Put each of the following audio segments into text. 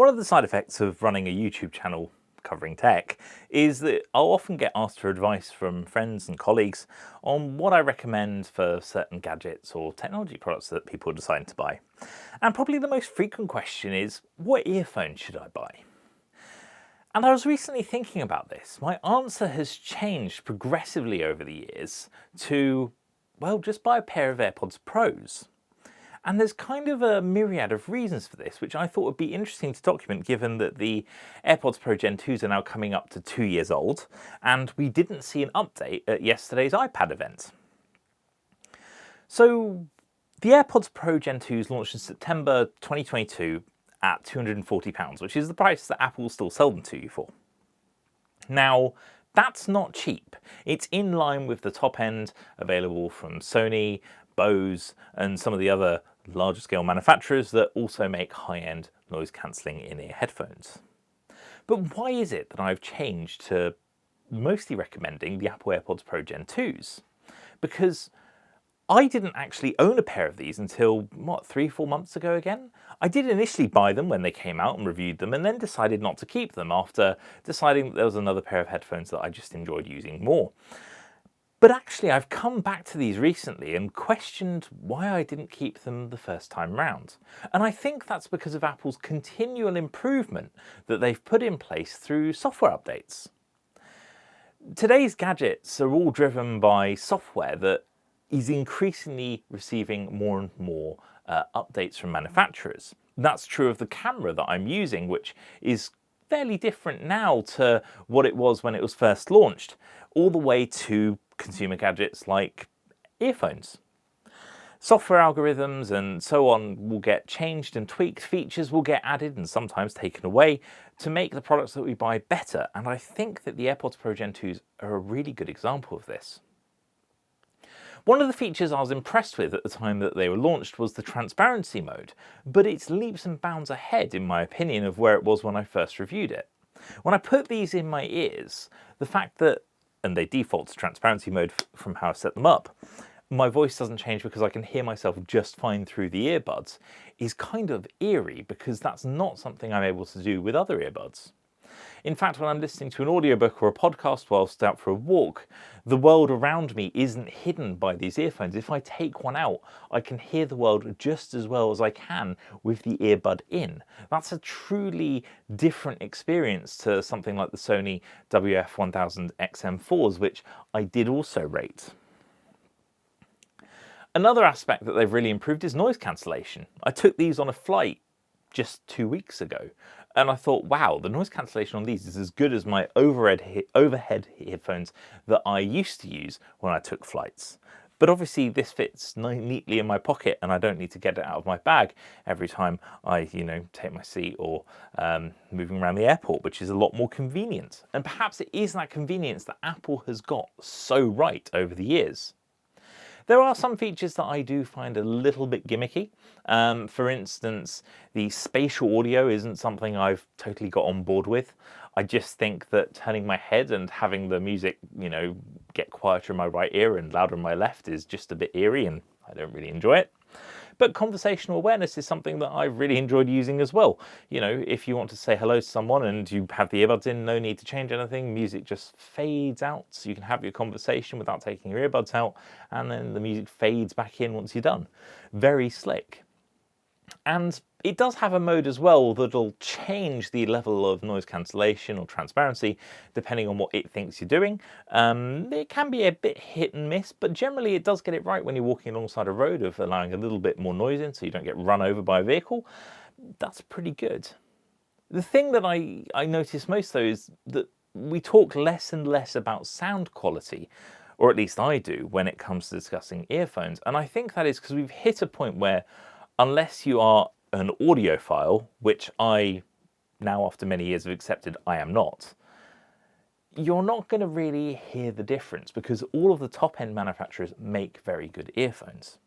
One of the side effects of running a YouTube channel covering tech is that I'll often get asked for advice from friends and colleagues on what I recommend for certain gadgets or technology products that people are deciding to buy. And probably the most frequent question is, what earphones should I buy? And I was recently thinking about this. My answer has changed progressively over the years to, well, just buy a pair of AirPods Pros. And there's kind of a myriad of reasons for this, which I thought would be interesting to document given that the AirPods Pro Gen 2s are now coming up to 2 years old, and we didn't see an update at yesterday's iPad event. So the AirPods Pro Gen 2s launched in September 2022 at £240, which is the price that Apple will still sell them to you for. Now, that's not cheap. It's in line with the top end available from Sony, Bose, and some of the other larger scale manufacturers that also make high-end noise cancelling in-ear headphones. But why is it that I've changed to mostly recommending the Apple AirPods Pro Gen 2s? Because I didn't actually own a pair of these until, 3-4 months ago again? I did initially buy them when they came out and reviewed them, and then decided not to keep them after deciding that there was another pair of headphones that I just enjoyed using more. But actually, I've come back to these recently and questioned why I didn't keep them the first time round. And I think that's because of Apple's continual improvement that they've put in place through software updates. Today's gadgets are all driven by software that is increasingly receiving more and more updates from manufacturers. That's true of the camera that I'm using, which is fairly different now to what it was when it was first launched, all the way to consumer gadgets like earphones. Software algorithms and so on will get changed and tweaked, features will get added and sometimes taken away to make the products that we buy better, and I think that the AirPods Pro Gen 2s are a really good example of this. One of the features I was impressed with at the time that they were launched was the transparency mode, but it's leaps and bounds ahead, in my opinion, of where it was when I first reviewed it. When I put these in my ears, the fact that, and they default to transparency mode from how I set them up, my voice doesn't change because I can hear myself just fine through the earbuds, is kind of eerie because that's not something I'm able to do with other earbuds. In fact, when I'm listening to an audiobook or a podcast whilst out for a walk, the world around me isn't hidden by these earphones. If I take one out, I can hear the world just as well as I can with the earbud in. That's a truly different experience to something like the Sony WF-1000 XM4s, which I did also rate. Another aspect that they've really improved is noise cancellation. I took these on a flight just 2 weeks ago, and I thought, wow, the noise cancellation on these is as good as my overhead headphones that I used to use when I took flights. But obviously this fits neatly in my pocket and I don't need to get it out of my bag every time I, take my seat or moving around the airport, which is a lot more convenient. And perhaps it is that convenience that Apple has got so right over the years. There are some features that I do find a little bit gimmicky. For instance, the spatial audio isn't something I've totally got on board with. I just think that turning my head and having the music, get quieter in my right ear and louder in my left is just a bit eerie and I don't really enjoy it. But conversational awareness is something that I've really enjoyed using as well. If you want to say hello to someone and you have the earbuds in, no need to change anything. Music just fades out so you can have your conversation without taking your earbuds out, and then the music fades back in once you're done. Very slick. And it does have a mode as well that'll change the level of noise cancellation or transparency depending on what it thinks you're doing. It can be a bit hit and miss, but generally it does get it right when you're walking alongside a road of allowing a little bit more noise in so you don't get run over by a vehicle. That's pretty good. The thing that I notice most though is that we talk less and less about sound quality, or at least I do, when it comes to discussing earphones. And I think that is because we've hit a point where unless you are an audiophile, which I, now after many years have accepted I am not, you're not going to really hear the difference because all of the top-end manufacturers make very good earphones.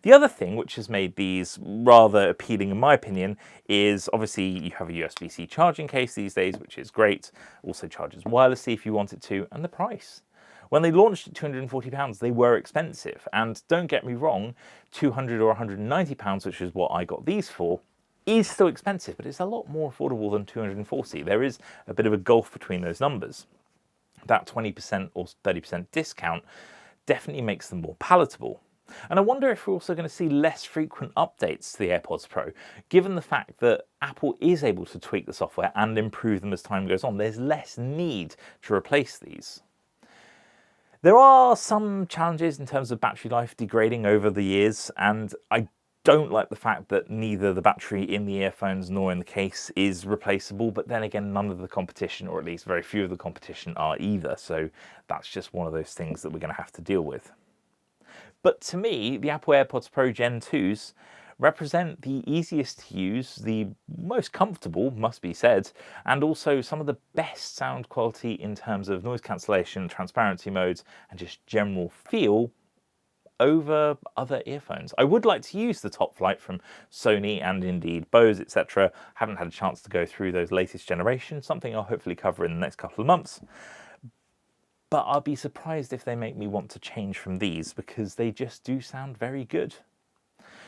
The other thing which has made these rather appealing in my opinion is obviously you have a USB-C charging case these days, which is great, also charges wirelessly if you want it to, and the price. When they launched at £240, they were expensive, and don't get me wrong, £200 or £190, which is what I got these for, is still expensive, but it's a lot more affordable than 240. There is a bit of a gulf between those numbers. That 20% or 30% discount definitely makes them more palatable. And I wonder if we're also going to see less frequent updates to the AirPods Pro, given the fact that Apple is able to tweak the software and improve them as time goes on. There's less need to replace these. There are some challenges in terms of battery life degrading over the years, and I don't like the fact that neither the battery in the earphones nor in the case is replaceable, but then again, none of the competition, or at least very few of the competition, are either, so that's just one of those things that we're going to have to deal with. But to me, the Apple AirPods Pro Gen 2s represent the easiest to use, the most comfortable, must be said, and also some of the best sound quality in terms of noise cancellation, transparency modes, and just general feel over other earphones. I would like to use the top flight from Sony and indeed Bose, etc. Haven't had a chance to go through those latest generations, something I'll hopefully cover in the next couple of months. But I'll be surprised if they make me want to change from these, because they just do sound very good.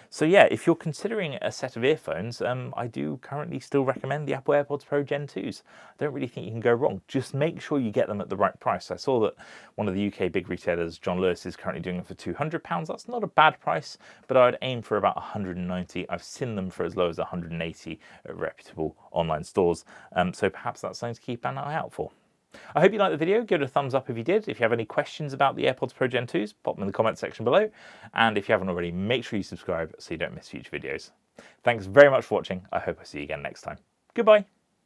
So yeah, if you're considering a set of earphones, I do currently still recommend the Apple AirPods Pro Gen 2s. I don't really think you can go wrong. Just make sure you get them at the right price. I saw that one of the UK big retailers, John Lewis, is currently doing them for £200. That's not a bad price, but I would aim for about 190. I've seen them for as low as 180 at reputable online stores. So perhaps that's something to keep an eye out for. I hope you liked the video. Give it a thumbs up if you did. If you have any questions about the AirPods Pro Gen 2s, pop them in the comment section below. And if you haven't already, make sure you subscribe so you don't miss future videos. Thanks very much for watching. I hope I see you again next time. Goodbye.